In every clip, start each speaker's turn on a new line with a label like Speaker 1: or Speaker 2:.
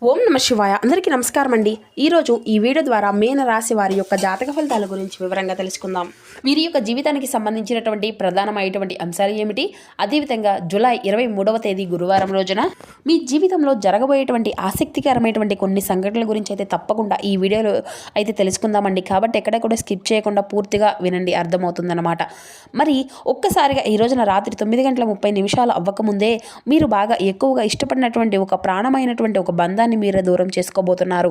Speaker 1: ఓం నమ శివాయ. అందరికీ నమస్కారం అండి. ఈరోజు ఈ వీడియో ద్వారా మీన రాశి వారి యొక్క జాతక ఫలితాల గురించి వివరంగా తెలుసుకుందాం. వీరి యొక్క జీవితానికి సంబంధించినటువంటి ప్రధానమైనటువంటి అంశాలు ఏమిటి, అదేవిధంగా జూలై 23వ తేదీ గురువారం రోజున మీ జీవితంలో జరగబోయేటువంటి ఆసక్తికరమైనటువంటి కొన్ని సంఘటనల గురించి అయితే తప్పకుండా ఈ వీడియోలో అయితే తెలుసుకుందామండి. కాబట్టి ఎక్కడ కూడా స్కిప్ చేయకుండా పూర్తిగా వినండి, అర్థమవుతుందన్నమాట. మరి ఒక్కసారిగా ఈ రోజున రాత్రి 9:30 అవ్వకముందే మీరు బాగా ఎక్కువగా ఇష్టపడినటువంటి ఒక ప్రాణమైనటువంటి ఒక బంధాన్ని మీరే దూరం చేసుకోబోతున్నారు.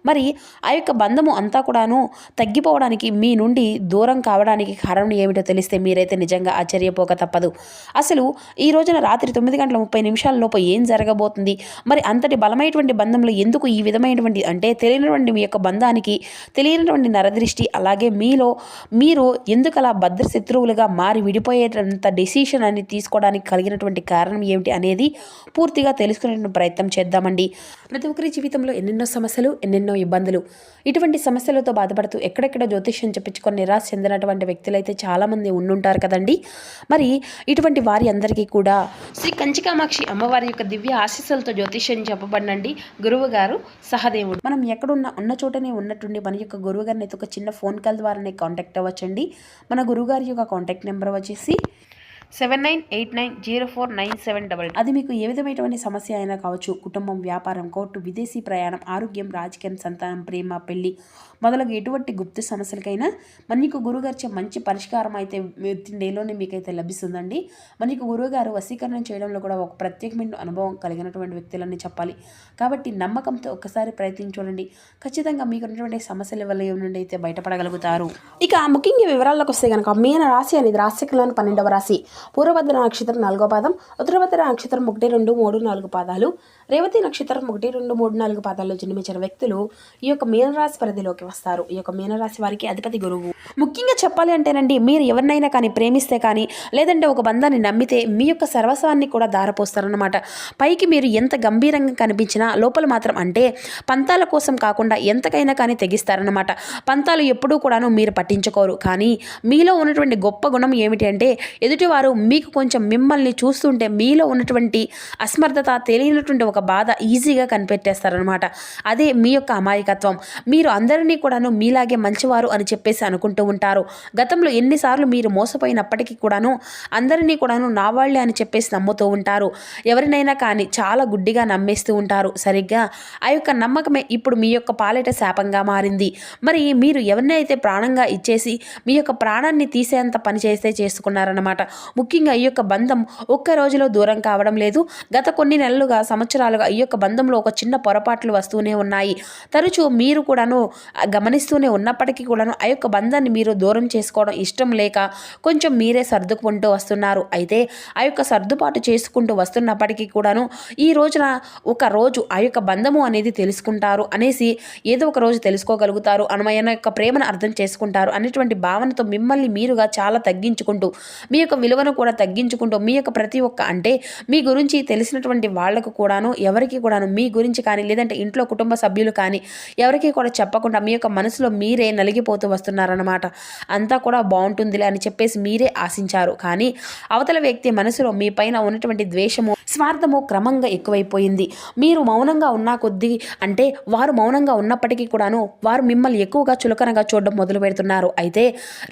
Speaker 1: మరి ఆ యొక్క బంధము అంతా కూడాను తగ్గిపోవడానికి, మీ నుండి దూరం కావడానికి కారణం ఏమిటో తెలిస్తే మీరైతే నిజంగా ఆశ్చర్యపోక తప్పదు. అసలు ఈ రోజున రాత్రి 9:30 లోపు ఏం జరగబోతుంది, మరి అంతటి బలమైనటువంటి బంధంలో ఎందుకు ఈ విధమైనటువంటి అంటే తెలియనటువంటి మీ యొక్క బంధానికి తెలియనటువంటి నరదృష్టి, అలాగే మీరు ఎందుకు అలా భద్రశత్రువులుగా మారి విడిపోయేటంత డెసిషన్ అని తీసుకోవడానికి కలిగినటువంటి కారణం ఏమిటి అనేది పూర్తిగా తెలుసుకునే ప్రయత్నం చేద్దామండి. ప్రతి ఒక్కరి జీవితంలో ఎన్నెన్నో సమస్యలు, ఎన్నెన్నో ఇబ్బందులు, ఇటువంటి సమస్యలతో బాధపడుతూ ఎక్కడెక్కడ జ్యోతిష్యం చెప్పించుకొని నిరాశ చెందినటువంటి వ్యక్తులైతే చాలామంది ఉండుంటారు కదండి. మరి ఇటువంటి వారి అందరికీ కూడా శ్రీ కంచికామాక్షి అమ్మవారి యొక్క దివ్య ఆశీస్సులతో జ్యోతిష్యం చెప్పబడినండి గురువు గారు సహదేవుడు. మనం ఉన్న చోటనే ఉన్నట్టుండి మన యొక్క గురువు గారిని అయితే ఒక చిన్న ఫోన్ కాల్ ద్వారానే కాంటాక్ట్ అవ్వచ్చండి. మన గురువుగారి యొక్క కాంటాక్ట్ నెంబర్ వచ్చేసి 7989049788. అది మీకు ఏ విధమైనటువంటి సమస్య అయినా కావచ్చు, కుటుంబం, వ్యాపారం, కోర్టు, విదేశీ ప్రయాణం, ఆరోగ్యం, రాజకీయం, సంతానం, ప్రేమ, పెళ్లి మొదలగు ఎటువంటి గుప్త సమస్యలకైనా మనకు గురువుగారిచే మంచి పరిష్కారం అయితే వితిన్ డేలోనే మీకైతే లభిస్తుందండి. మనకు గురువుగారు వశీకరణం చేయడంలో కూడా ఒక ప్రత్యేకమైన అనుభవం కలిగినటువంటి వ్యక్తులని చెప్పాలి. కాబట్టి నమ్మకంతో ఒక్కసారి ప్రయత్నించండి. ఖచ్చితంగా మీకు ఉన్నటువంటి సమస్యల వల్ల నుండి అయితే బయటపడగలుగుతారు. ఇక ముఖ్యంగా వివరాల్లోకి వస్తే కనుక మీన రాశి అనేది రాశిలోని 12వ రాశి. పూర్వభద్ర నక్షత్రం 4వ పాదం, ఉత్తరభద్ర నక్షత్రం 1, 2, 3, 4 పాదాలు, రేవతి నక్షత్రం 1, 2, 3, 4 పాదాల్లో జన్మించిన వ్యక్తులు ఈ యొక్క మీనరాశి పరిధిలోకి వస్తారు. ఈ యొక్క మీనరాశి వారికి అధిపతి గురువు. ముఖ్యంగా చెప్పాలి అంటేనండి, మీరు ఎవరినైనా కానీ ప్రేమిస్తే కానీ, లేదంటే ఒక బంధాన్ని నమ్మితే మీ యొక్క సర్వస్వాన్ని కూడా దారపోస్తారన్నమాట. పైకి మీరు ఎంత గంభీరంగా కనిపించినా లోపల మాత్రం అంటే పంతాల కోసం కాకుండా ఎంతకైనా కానీ తెగిస్తారన్నమాట. పంతాలు ఎప్పుడూ కూడాను మీరు పట్టించుకోరు. కానీ మీలో ఉన్నటువంటి గొప్ప గుణం ఏమిటి అంటే, ఎదుటివారు మీకు కొంచెం మిమ్మల్ని చూస్తుంటే మీలో ఉన్నటువంటి అసమర్థత, తెలియనటువంటి ఒక బాధ ఈజీగా కనిపెట్టేస్తారనమాట. అదే మీ యొక్క అమాయకత్వం. మీరు అందరినీ కూడాను మీలాగే మంచివారు అని చెప్పేసి అనుకుంటూ ఉంటారు. గతంలో ఎన్నిసార్లు మీరు మోసపోయినప్పటికీ కూడాను అందరినీ కూడాను నా వాళ్ళే అని చెప్పేసి నమ్ముతూ ఉంటారు. ఎవరినైనా కానీ చాలా గుడ్డిగా నమ్మేస్తూ ఉంటారు. సరిగ్గా ఆ యొక్క నమ్మకమే ఇప్పుడు మీ యొక్క పాలిట శాపంగా మారింది. మరి మీరు ఎవరినైతే ప్రాణంగా ఇచ్చేసి మీ యొక్క ప్రాణాన్ని తీసేంత పని చేస్తే చేసుకున్నారన్నమాట. ముఖ్యంగా ఈ యొక్క బంధం ఒక్క రోజులో దూరం కావడం లేదు. గత కొన్ని నెలలుగా, సంవత్సరాలుగా ఈ యొక్క బంధంలో ఒక చిన్న పొరపాట్లు వస్తూనే ఉన్నాయి. తరచూ మీరు కూడాను గమనిస్తూనే ఉన్నప్పటికీ కూడాను ఆ యొక్క బంధాన్ని మీరు దూరం చేసుకోవడం ఇష్టం లేక కొంచెం మీరే సర్దుకుంటూ వస్తున్నారు. అయితే ఆ యొక్క సర్దుబాటు చేసుకుంటూ వస్తున్నప్పటికీ కూడాను ఈ రోజున ఒక రోజు ఆ యొక్క బంధము అనేది తెలుసుకుంటారు అనేసి, ఏదో ఒక రోజు తెలుసుకోగలుగుతారు, ఆయన యొక్క ప్రేమను అర్థం చేసుకుంటారు అనేటువంటి భావనతో మిమ్మల్ని మీరుగా చాలా తగ్గించుకుంటూ, మీ యొక్క విలువను కూడా తగ్గించుకుంటూ, మీ యొక్క ప్రతి ఒక్క అంటే మీ గురించి తెలిసినటువంటి వాళ్లకు కూడాను, ఎవరికి కూడాను మీ గురించి కానీ, లేదంటే ఇంట్లో కుటుంబ సభ్యులు కానీ ఎవరికి కూడా చెప్పకుండా మీ యొక్క మనసులో మీరే నలిగిపోతూ వస్తున్నారన్నమాట. అంతా కూడా బాగుంటుందిలే అని చెప్పేసి మీరే ఆశించారు. కానీ అవతల వ్యక్తి మనసులో మీ పైన ఉన్నటువంటి ద్వేషము, స్వార్థము క్రమంగా ఎక్కువైపోయింది. మీరు మౌనంగా ఉన్న కొద్దీ అంటే వారు మౌనంగా ఉన్నప్పటికీ కూడాను వారు మిమ్మల్ని ఎక్కువగా చులకనగా చూడడం మొదలు పెడుతున్నారు. అయితే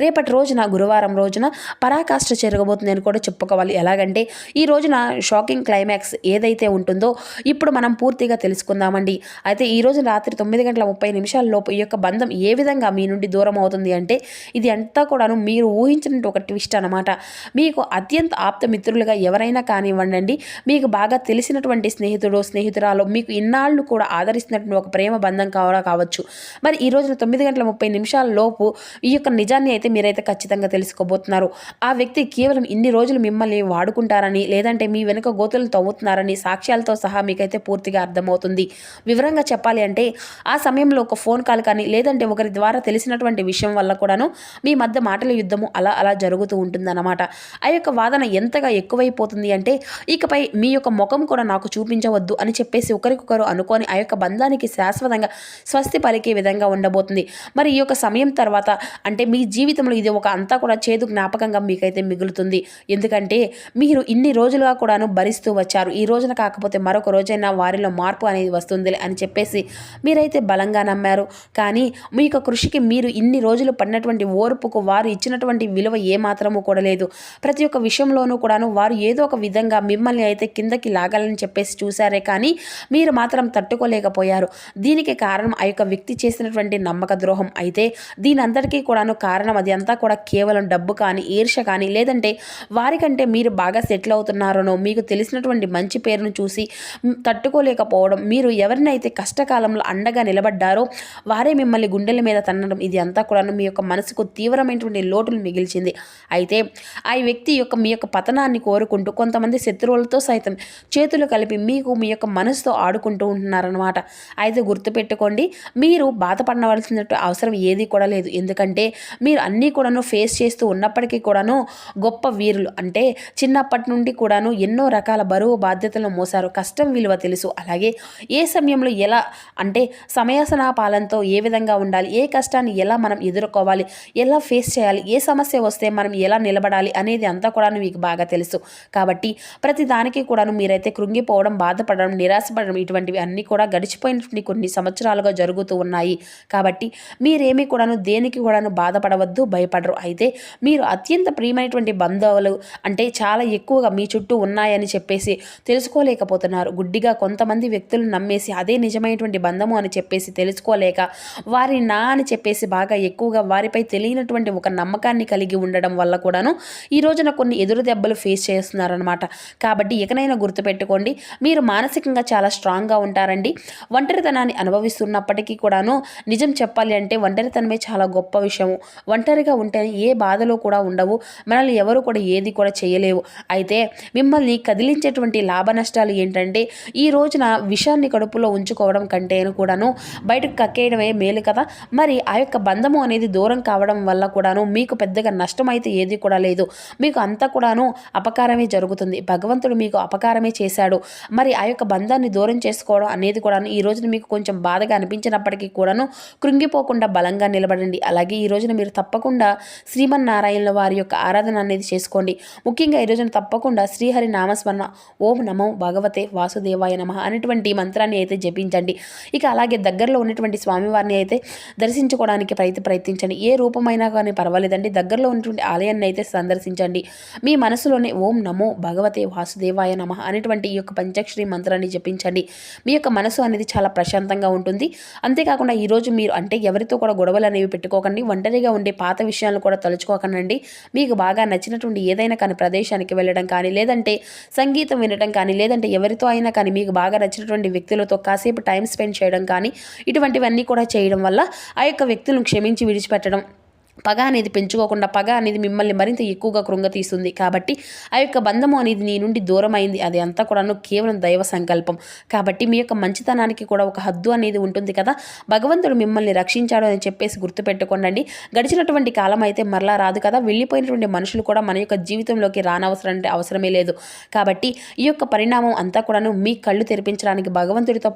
Speaker 1: రేపటి రోజున, గురువారం రోజున పరాకాష్ఠ జరగబోతుంది అని కూడా చెప్పుకోవాలి. ఎలాగంటే ఈ రోజున షాకింగ్ క్లైమాక్స్ ఏదైతే ఉంటుందో ఇప్పుడు మనం పూర్తిగా తెలుసుకుందామండి. అయితే ఈ రోజు రాత్రి 9:30 లోపు ఈ యొక్క బంధం ఏ విధంగా మీ నుండి దూరం అవుతుంది అంటే, ఇది అంతా కూడాను మీరు ఊహించినట్టు ఒక ట్విస్ట్ అనమాట. మీకు అత్యంత ఆప్త మిత్రులుగా ఎవరైనా కానివ్వండి, మీకు బాగా తెలిసినటువంటి స్నేహితురాలు, మీకు ఇన్నాళ్ళు కూడా ఆదరిస్తున్నటువంటి ఒక ప్రేమ బంధం కావచ్చు. మరి ఈ రోజున 9:30 లోపు ఈ యొక్క నిజాన్ని అయితే మీరైతే ఖచ్చితంగా తెలుసుకోబోతున్నారు. ఆ వ్యక్తి కేవలం ఇన్ని రోజులు మిమ్మల్ని వాడుకుంటారని, లేదంటే మీ వెనుక గోతులు తవ్వుతున్నారని సాక్ష్యాలతో సహా మీకైతే పూర్తిగా అర్థమవుతుంది. వివరంగా చెప్పాలి అంటే ఆ సమయంలో ఒక ఫోన్ కాల్ కానీ, లేదంటే ఒకరి ద్వారా తెలిసినటువంటి విషయం వల్ల కూడాను మీ మధ్య మాటల యుద్ధము అలా జరుగుతూ ఉంటుందన్నమాట. ఆ యొక్క వాదన ఎంతగా ఎక్కువైపోతుంది అంటే, ఇకపై మీ యొక్క ముఖం కూడా నాకు చూపించవద్దు అని చెప్పేసి ఒకరికొకరు అనుకొని ఆ యొక్క బంధానికి శాశ్వతంగా స్వస్తి పలికే విధంగా ఉండబోతుంది. మరి ఈ యొక్క సమయం తర్వాత అంటే మీ జీవితంలో ఇది ఒక అంతా కూడా చేదు జ్ఞాపకంగా మీకైతే మిగులుతుంది. ఎందుకంటే మీరు ఇన్ని రోజులుగా కూడాను భరిస్తూ వచ్చారు. ఈ రోజున కాకపోతే మరొక రోజైనా వారిలో మార్పు అనేది వస్తుంది అని చెప్పేసి మీరైతే బలంగా నమ్మారు. కానీ మీ యొక్క కృషికి మీరు ఇన్ని రోజులు పడినటువంటి ఓర్పుకు వారు ఇచ్చినటువంటి విలువ ఏమాత్రము కూడా లేదు. ప్రతి ఒక్క విషయంలోనూ కూడాను వారు ఏదో ఒక విధంగా మిమ్మల్ని అయితే కిందకి లాగాలని చెప్పేసి చూశారే కానీ మీరు మాత్రం తట్టుకోలేకపోయారు. దీనికి కారణం ఆ యొక్క వ్యక్తి చేసినటువంటి నమ్మక ద్రోహం. అయితే దీని అంతటికీ కూడాను కారణం అది అంతా కూడా కేవలం డబ్బు కానీ, ఈర్ష్య కానీ, లేదంటే వారికంటే మీరు బాగా సెటిల్ అవుతున్నారనో మీకు తెలిసినటువంటి మంచి పేరును చూసి తట్టుకోలేకపోవడం, మీరు ఎవరినైతే కష్టకాలంలో అండగా నిలబడ్డారో వారే మిమ్మల్ని గుండెల మీద తన్నడం, ఇది అంతా కూడాను మీ యొక్క మనసుకు తీవ్రమైనటువంటి లోటులు మిగిల్చింది. అయితే ఆ వ్యక్తి యొక్క మీ యొక్క పతనాన్ని కోరుకుంటూ కొంతమంది శత్రువులతో సైతం చేతులు కలిపి మీకు మీ యొక్క మనసుతో ఆడుకుంటూ ఉంటున్నారనమాట. అయితే గుర్తుపెట్టుకోండి, మీరు బాధపడవలసిన అవసరం ఏది కూడా లేదు. ఎందుకంటే మీరు అన్నీ కూడాను ఫేస్ చేస్తూ ఉన్నప్పటికీ కూడాను గొప్ప వీరులు. అంటే చిన్నప్పటి నుండి కూడాను ఎన్నో రకాల బరువు బాధ్యతలను మోసారు. కష్టం విలువ తెలుసు. అలాగే ఏ సమయంలో ఎలా అంటే సమయాసనాపాలనతో ఏ విధంగా ఉండాలి, ఏ కష్టాన్ని ఎలా మనం ఎదుర్కోవాలి, ఎలా ఫేస్ చేయాలి, ఏ సమస్య వస్తే మనం ఎలా నిలబడాలి అనేది అంతా కూడా మీకు బాగా తెలుసు. కాబట్టి ప్రతి దానికి కూడాను మీరైతే కృంగిపోవడం, బాధపడడం, నిరాశపడడం ఇటువంటివి అన్నీ కూడా గడిచిపోయినటువంటి కొన్ని సంవత్సరాలుగా జరుగుతూ ఉన్నాయి. కాబట్టి మీరేమీ కూడాను దేనికి కూడాను బాధపడవద్దు, భయపడరు. అయితే మీరు అత్యంత ప్రియమైనటువంటి బంధువులు అంటే చాలా ఎక్కువగా మీ చుట్టూ ఉన్నాయని చెప్పేసి తెలుసుకోలేకపోతున్నారు. గుడ్డిగా కొంతమంది వ్యక్తులను నమ్మేసి అదే నిజమైనటువంటి బంధము అని చెప్పేసి తెలుసుకోలేక వారి నా అని చెప్పేసి బాగా ఎక్కువగా వారిపై తెలియనటువంటి ఒక నమ్మకాన్ని కలిగి ఉండడం వల్ల కూడాను ఈ రోజున కొన్ని ఎదురు దెబ్బలు ఫేస్ చేస్తున్నారనమాట. కాబట్టి ఇకనైనా గుర్తుపెట్టుకోండి, మీరు మానసికంగా చాలా స్ట్రాంగ్గా ఉంటారండి. ఒంటరితనాన్ని అనుభవిస్తున్నప్పటికీ కూడాను నిజం చెప్పాలి అంటే ఒంటరితనమే చాలా గొప్ప విషయము. ఒంటరిగా ఉంటే ఏ బాధలు కూడా ఉండవు, మనల్ని ఎవరు కూడా ఏది కూడా చేయలేవు. అయితే మిమ్మల్ని కదిలించేటువంటి లాభ నష్టాలు ఏంటంటే ఈ రోజున విషాన్ని కడుపులో ఉంచుకోవడం కంటే కూడాను బయటకు కక్కేయడమే మేలు కదా. మరి ఆ యొక్క బంధము అనేది దూరం కావడం వల్ల కూడాను మీకు పెద్దగా నష్టం అయితే ఏది కూడా లేదు. మీకు అంతా కూడాను అపకారమే జరుగుతుంది. భగవంతుడు మీకు అపకారమే చేశాడు. మరి ఆ యొక్క బంధాన్ని దూరం చేసుకోవడం అనేది కూడాను ఈ రోజున మీకు కొంచెం బాధగా అనిపించినప్పటికీ కూడాను కృంగిపోకుండా బలంగా నిలబడండి. అలాగే ఈ రోజున మీరు తప్పకుండా శ్రీమన్నారాయణుల వారి యొక్క ఆరాధన అనేది చేసుకోండి. ముఖ్యంగా ఈ రోజున తప్పకుండా శ్రీహరి నామస్మరణ ఓం నమో భగవతే వాసుదేవాయ నమః అనేటువంటి మంత్రాన్ని అయితే జపించండి. ఇక అలాగే దగ్గరలో ఉన్నటువంటి స్వామివారిని అయితే దర్శించుకోవడానికి ప్రయత్నించండి. ఏ రూపమైనా కానీ పర్వాలేదండి, దగ్గరలో ఉన్నటువంటి ఆలయాన్ని అయితే సందర్శించండి. మీ మనసులోనే ఓం నమో భగవతే వాసుదేవాయ నమః అనేటువంటి ఈ యొక్క పంచాక్షరి మంత్రాన్ని జపించండి. మీ యొక్క మనసు అనేది చాలా ప్రశాంతంగా ఉంటుంది. అంతేకాకుండా ఈరోజు మీరు అంటే ఎవరితో కూడా గొడవలు అనేవి పెట్టుకోకండి. ఒంటరిగా ఉండే పాత విషయాలను కూడా తలుచుకోకండి. మీకు బాగా నచ్చినటువంటి ఏదైనా కానీ ప్రదేశానికి వెళ్ళడం కానీ, లేదంటే సంగీతం వినడం కానీ, లేదంటే ఎవరితో అయినా కానీ మీకు బాగా నచ్చినటువంటి వ్యక్తులతో కాసేపు టైం స్పెండ్ చేయడం కానీ, ఇటువంటివన్నీ కూడా చేయడం వల్ల ఆ యొక్క వ్యక్తులను క్షమించి విడిచిపెట్టడం, పగ అనేది పెంచుకోకుండా పగ అనేది మిమ్మల్ని మరింత ఎక్కువగా కృంగతీస్తుంది. కాబట్టి ఆ యొక్క బంధము అనేది నీ నుండి దూరం అయింది. అది అంతా కూడాను కేవలం దైవ సంకల్పం. కాబట్టి మీ యొక్క మంచితనానికి కూడా ఒక హద్దు అనేది ఉంటుంది కదా. భగవంతుడు మిమ్మల్ని రక్షించాడు అని చెప్పేసి గుర్తుపెట్టుకోండి. గడిచినటువంటి కాలం అయితే మరలా రాదు కదా. వెళ్ళిపోయినటువంటి మనుషులు కూడా మన యొక్క జీవితంలోకి రానవసరం అంటే అవసరమే లేదు. కాబట్టి ఈ యొక్క పరిణామం అంతా కూడాను మీ కళ్ళు తెరిపించడానికి భగవంతుడితో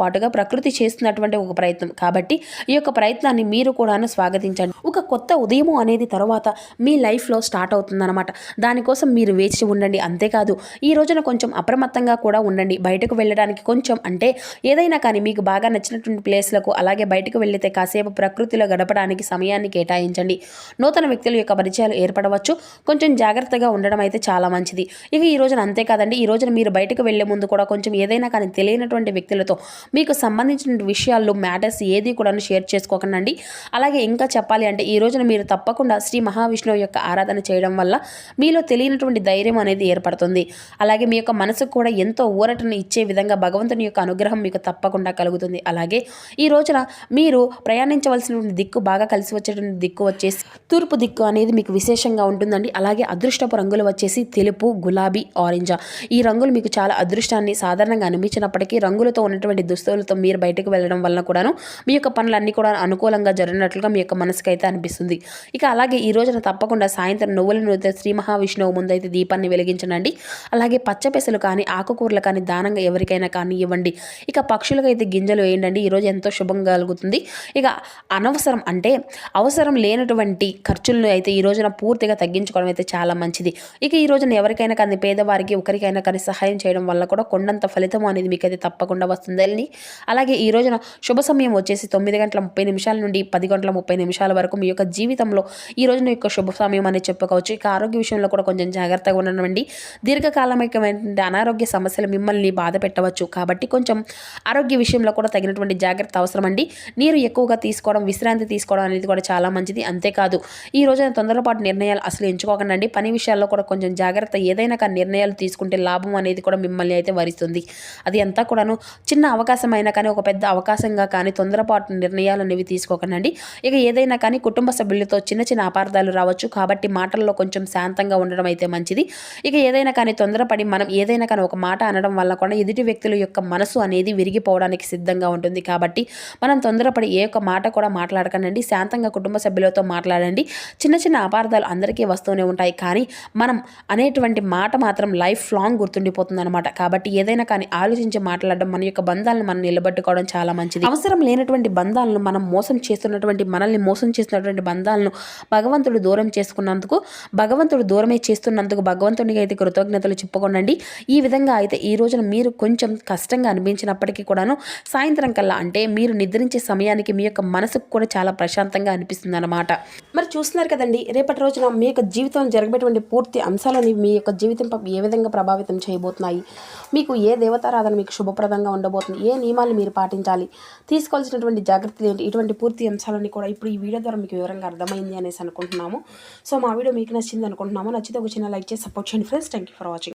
Speaker 1: పాటుగా ప్రకృతి చేస్తున్నటువంటి ఒక ప్రయత్నం. కాబట్టి ఈ యొక్క ప్రయత్నాన్ని మీరు కూడాను స్వాగతించండి. ఒక కొత్త ఉదయము అనేది తర్వాత మీ లైఫ్లో స్టార్ట్ అవుతుందన్నమాట. దానికోసం మీరు వేచి ఉండండి. అంతేకాదు ఈ రోజున కొంచెం అప్రమత్తంగా కూడా ఉండండి. బయటకు వెళ్ళడానికి కొంచెం అంటే ఏదైనా కానీ మీకు బాగా నచ్చినటువంటి ప్లేస్లకు, అలాగే బయటకు వెళ్తే కాసేపు ప్రకృతిలో గడపడానికి సమయాన్ని కేటాయించండి. నూతన వ్యక్తుల యొక్క పరిచయాలు ఏర్పడవచ్చు. కొంచెం జాగ్రత్తగా ఉండడం అయితే చాలా మంచిది. ఇక ఈ రోజున అంతేకాదండి, ఈ రోజున మీరు బయటకు వెళ్లే ముందు కూడా కొంచెం ఏదైనా కానీ తెలియనటువంటి వ్యక్తులతో మీకు సంబంధించిన విషయాల్లో మ్యాటర్స్ ఏది కూడా షేర్ చేసుకోకండి. అలాగే ఇంకా చెప్పాలి అంటే ఈ రోజున మీరు తప్పకుండా శ్రీ మహావిష్ణువు యొక్క ఆరాధన చేయడం వల్ల మీలో తెలియనటువంటి ధైర్యం అనేది ఏర్పడుతుంది. అలాగే మీ యొక్క మనసుకు కూడా ఎంతో ఊరటను ఇచ్చే విధంగా భగవంతుని యొక్క అనుగ్రహం మీకు తప్పకుండా కలుగుతుంది. అలాగే ఈ రోజున మీరు ప్రయాణించవలసినటువంటి దిక్కు బాగా కలిసి వచ్చేటువంటి దిక్కు వచ్చేసి తూర్పు దిక్కు అనేది మీకు విశేషంగా ఉంటుందండి. అలాగే అదృష్టపు రంగులు వచ్చేసి తెలుపు, గులాబీ, ఆరెంజ్. ఈ రంగులు మీకు చాలా అదృష్టాన్ని సాధారణంగా అనిపించినప్పటికీ రంగులతో ఉన్నటువంటి దుస్తులతో మీరు బయటకు వెళ్ళడం వల్ల కూడాను మీ యొక్క పనులన్నీ కూడా అనుకూలంగా జరిగినట్లుగా మీ యొక్క మనసుకైతే అనిపిస్తుంది. ఇక అలాగే ఈ రోజున తప్పకుండా సాయంత్రం నువ్వుల నూనెతో శ్రీ మహావిష్ణువు ముందైతే దీపాన్ని వెలిగించనండి. అలాగే పచ్చపెసలు కానీ ఆకుకూరలు కానీ దానంగా ఎవరికైనా కానీ ఇవ్వండి. ఇక పక్షులకైతే గింజలు వేయండి. ఈరోజు ఎంతో శుభం కలుగుతుంది. ఇక అనవసరం అంటే అవసరం లేనటువంటి ఖర్చులను అయితే ఈ రోజున పూర్తిగా తగ్గించుకోవడం అయితే చాలా మంచిది. ఇక ఈ రోజున ఎవరికైనా కానీ పేదవారికి ఒకరికైనా కానీ సహాయం చేయడం వల్ల కూడా కొండంత ఫలితం అనేది మీకైతే తప్పకుండా వస్తుందండి. అలాగే ఈ రోజున శుభ సమయం వచ్చేసి 9:30 నుండి 10:30 వరకు మీ యొక్క జీవితంలో ఈ రోజున యొక్క శుభ సమయం అనేది చెప్పుకోవచ్చు. ఇక ఆరోగ్య విషయంలో కూడా కొంచెం జాగ్రత్తగా ఉండనండి. దీర్ఘకాలమైనటువంటి అనారోగ్య సమస్యలు మిమ్మల్ని బాధ పెట్టవచ్చు. కాబట్టి కొంచెం ఆరోగ్య విషయంలో కూడా తగినటువంటి జాగ్రత్త అవసరం అండి. నీరు ఎక్కువగా తీసుకోవడం, విశ్రాంతి తీసుకోవడం అనేది కూడా చాలా మంచిది. అంతేకాదు ఈ రోజున తొందరపాటు నిర్ణయాలు అసలు ఎంచుకోకండి. పని విషయాల్లో కూడా కొంచెం జాగ్రత్త. ఏదైనా కానీ నిర్ణయాలు తీసుకుంటే లాభం అనేది కూడా మిమ్మల్ని అయితే వరిస్తుంది. అది అంతా కూడాను చిన్న అవకాశం అయినా కానీ ఒక పెద్ద అవకాశంగా కానీ తొందరపాటు నిర్ణయాలు అనేవి తీసుకోకండి. ఇక ఏదైనా కానీ కుటుంబ సభ్యులతో చిన్న చిన్న అపార్థాలు రావచ్చు. కాబట్టి మాటల్లో కొంచెం శాంతంగా ఉండడం అయితే మంచిది. ఇక ఏదైనా కానీ తొందరపడి మనం ఏదైనా కానీ ఒక మాట అనడం వల్ల కూడా ఎదుటి వ్యక్తుల యొక్క మనసు అనేది విరిగిపోవడానికి సిద్ధంగా ఉంటుంది. కాబట్టి మనం తొందరపడి ఏ ఒక్క మాట కూడా మాట్లాడకండి. శాంతంగా కుటుంబ సభ్యులతో మాట్లాడండి. చిన్న చిన్న అపార్థాలు అందరికీ వస్తూనే ఉంటాయి. కానీ మనం అనేటువంటి మాట మాత్రం లైఫ్ లాంగ్ గుర్తుండిపోతుంది అనమాట. కాబట్టి ఏదైనా కానీ ఆలోచించి మాట్లాడడం, మన యొక్క బంధాలను మనం నిలబెట్టుకోవడం చాలా మంచిది. అవసరం లేనటువంటి బంధాలను మనల్ని మోసం చేస్తున్నటువంటి బంధాలను భగవంతుడు దూరం చేసుకున్నందుకు, భగవంతుడు దూరమే చేస్తున్నందుకు భగవంతునికి అయితే కృతజ్ఞతలు చెప్పుకోనండి. ఈ విధంగా అయితే ఈ రోజున మీరు కొంచెం కష్టంగా అనిపించినప్పటికీ కూడాను సాయంత్రం కల్లా అంటే మీరు నిద్రించే సమయానికి మీ యొక్క మనసుకు కూడా చాలా ప్రశాంతంగా అనిపిస్తుంది అనమాట. మరి చూస్తున్నారు కదండి, రేపటి రోజున మీ యొక్క జీవితం జరగబెటువంటి పూర్తి అంశాలని మీ యొక్క జీవితంపై ఏ విధంగా ప్రభావితం చేయబోతున్నాయి, మీకు ఏ దేవతారాధన మీకు శుభప్రదంగా ఉండబోతుంది, ఏ నియమాలు మీరు పాటించాలి, తీసుకోవాల్సినటువంటి జాగ్రత్తలు ఏంటి, ఇటువంటి పూర్తి అంశాలన్నీ కూడా ఇప్పుడు ఈ వీడియో ద్వారా మీకు వివరంగా అర్థమైంది అనేసి అనుకుంటున్నాము. సో మా వీడియో మీకు నచ్చింది అనుకుంటున్నాము. నచ్చితే ఒక చిన్న లైక్ చేసి సపోర్ట్ చేయండి friends. Thank you for watching.